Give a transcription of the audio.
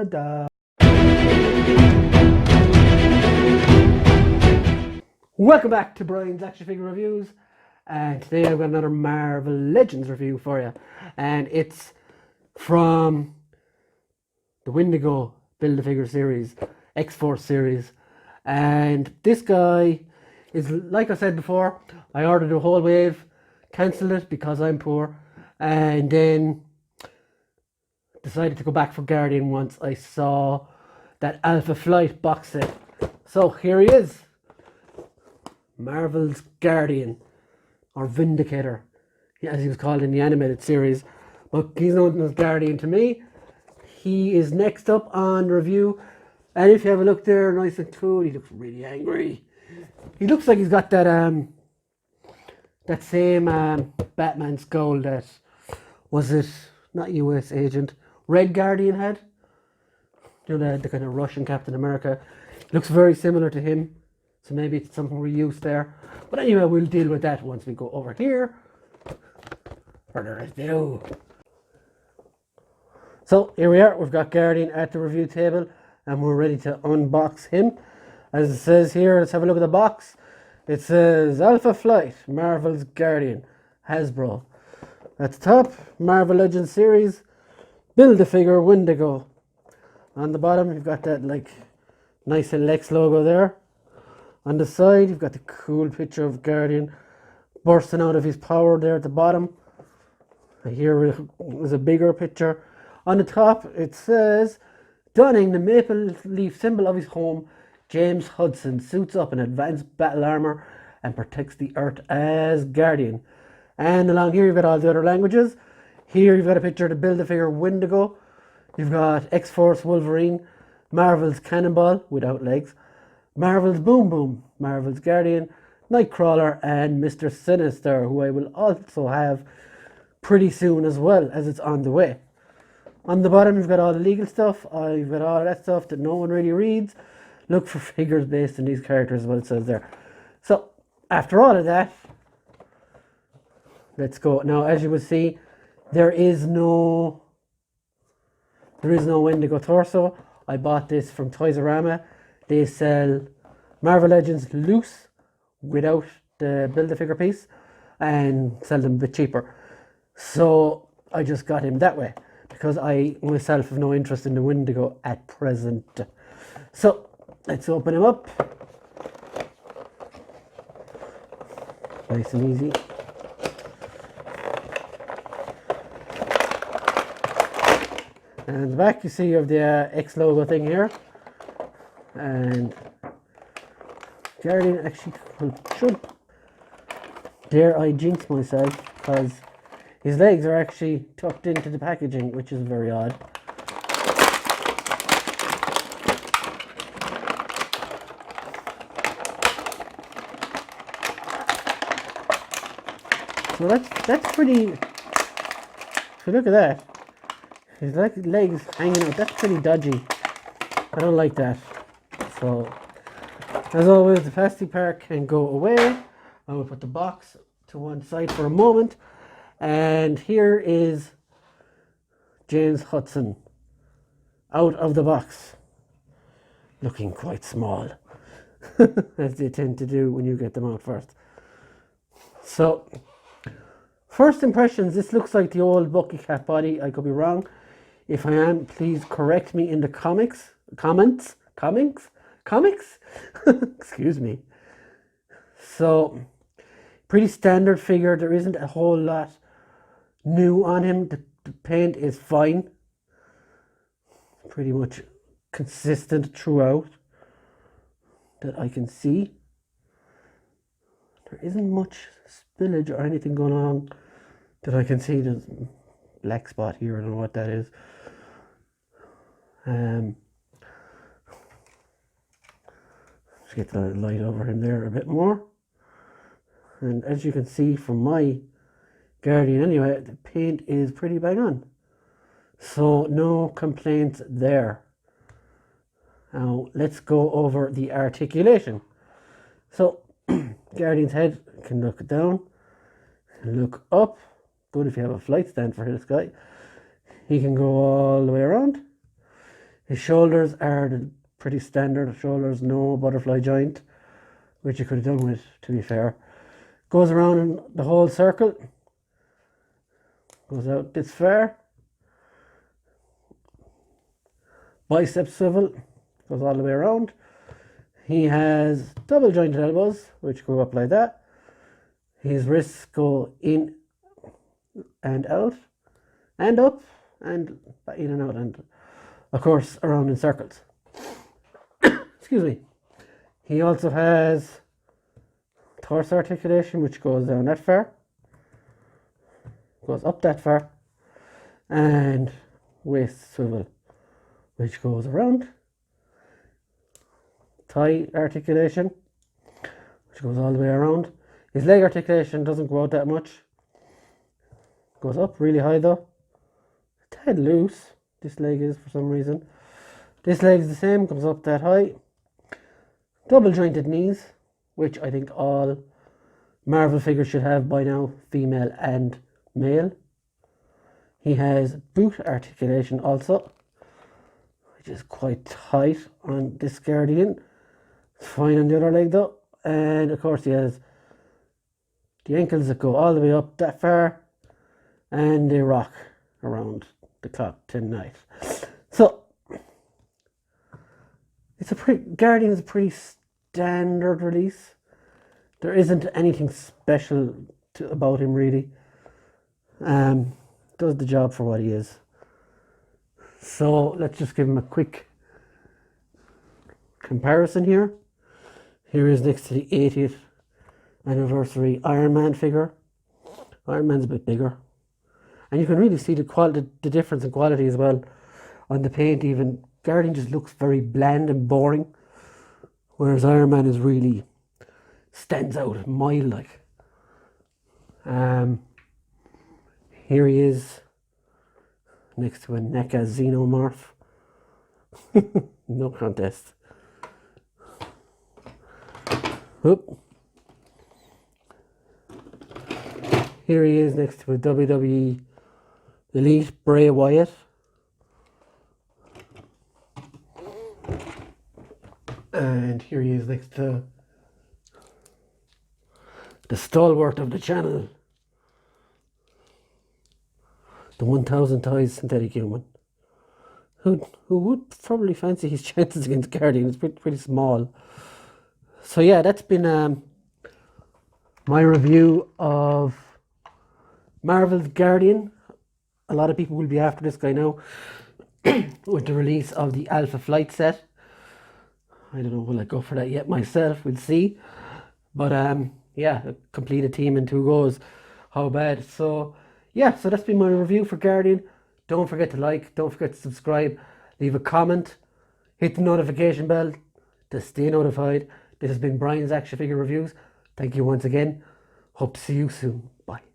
da da. Welcome back to Brian's Action Figure Reviews, and today I've got another Marvel Legends review for you, and it's from the Wendigo Build-A-Figure series, X-Force series, and this guy is, like I said before, I ordered a whole wave, cancelled it because I'm poor, and then decided to go back for Guardian once I saw that Alpha Flight box set. So here he is, Marvel's Guardian, or Vindicator, as he was called in the animated series, but he's known as Guardian to me. He is next up on review, and if you have a look there, nice and cool, he looks really angry. He looks like he's got that that same Batman skull that, was it not US Agent, Red Guardian had? You know, the kind of Russian Captain America. Looks very similar to him, so maybe it's something reused there. But anyway, we'll deal with that once we go over here. Further ado. So here we are, we've got Guardian at the review table, and we're ready to unbox him. As it says here, let's have a look at the box. It says Alpha Flight, Marvel's Guardian, Hasbro. At the top, Marvel Legends series, Build-A-Figure Wendigo. On the bottom, you've got that like nice Lex logo there. On the side, you've got the cool picture of Guardian bursting out of his power there at the bottom. And here is a bigger picture. On the top, it says, donning the maple leaf symbol of his home, James Hudson suits up in advanced battle armor and protects the Earth as Guardian. And along here, you've got all the other languages. Here, you've got a picture of the Build-A-Figure Wendigo. You've got X-Force Wolverine, Marvel's Cannonball without legs, Marvel's Boom Boom, Marvel's Guardian, Nightcrawler, and Mr. Sinister, who I will also have pretty soon as well, as it's on the way. On the bottom, you've got all the legal stuff. You've got all that stuff that no one really reads. Look for figures based on these characters, is what it says there. So, after all of that, let's go. Now, as you will see, there is no Wendigo torso. I bought this from Toys-R-Us. They sell Marvel Legends loose without the Build-A-Figure piece and sell them a bit cheaper. So I just got him that way because I myself have no interest in the Wendigo at present. So let's open him up. Nice and easy. And at the back you see you have the X logo thing here, and Guardian actually should, dare I jinx myself, because his legs are actually tucked into the packaging, which is very odd. So that's pretty, if you look at that, his legs hanging out, that's pretty dodgy. I don't like that. So, as always, the plastic part can go away. I will put the box to one side for a moment. And here is James Hudson out of the box, looking quite small, as they tend to do when you get them out first. So, first impressions, this looks like the old Bucky Cat body. I could be wrong. If I am, please correct me in the comments. Excuse me. So, pretty standard figure. There isn't a whole lot new on him. The paint is fine. Pretty much consistent throughout that I can see. There isn't much spillage or anything going on that I can see. There's a black spot here. I don't know what that is. Just get the light over him there a bit more. And as you can see from my Guardian anyway, the paint is pretty bang on. So no complaints there. Now let's go over the articulation. So Guardian's head can look down, can look up. Good if you have a flight stand for this guy. He can go all the way around. His shoulders are the pretty standard shoulders, no butterfly joint, which you could have done with, to be fair. Goes around in the whole circle, goes out this far. Bicep swivel, goes all the way around. He has double jointed elbows, which go up like that. His wrists go in and out, and up, and in and out, and of course around in circles. Excuse me. He also has torso articulation, which goes down that far, goes up that far, and waist swivel, which goes around. Thigh articulation, which goes all the way around. His leg articulation doesn't go out that much. Goes up really high though. A tad loose, this leg is for some reason. This leg is the same, comes up that high. Double jointed knees, which I think all Marvel figures should have by now, female and male. He has boot articulation also, which is quite tight on this Guardian. It's fine on the other leg though. And of course he has the ankles that go all the way up that far, and they rock around the clock tonight. So it's a Guardian is a pretty standard release. There isn't anything special about him really. Does the job for what he is. So let's just give him a quick comparison here. Here he is next to the 80th anniversary Iron Man figure. Iron Man's a bit bigger, and you can really see the difference in quality as well on the paint. Even Guardian just looks very bland and boring, whereas Iron Man is really stands out, mild like. Here he is next to a NECA Xenomorph. No contest. Oop. Here he is next to a WWE Elite Bray Wyatt. And here he is next to the stalwart of the channel, the 1000 Ties Synthetic Human, who would probably fancy his chances against Guardian. It's pretty small. So yeah, that's been my review of Marvel's Guardian. A lot of people will be after this guy now with the release of the Alpha Flight set. I don't know, will I go for that yet myself? We'll see. But yeah, a completed team in 2 goes. How bad? So yeah, so that's been my review for Guardian. Don't forget to like, don't forget to subscribe, leave a comment, hit the notification bell to stay notified. This has been Brian's Action Figure Reviews. Thank you once again. Hope to see you soon. Bye.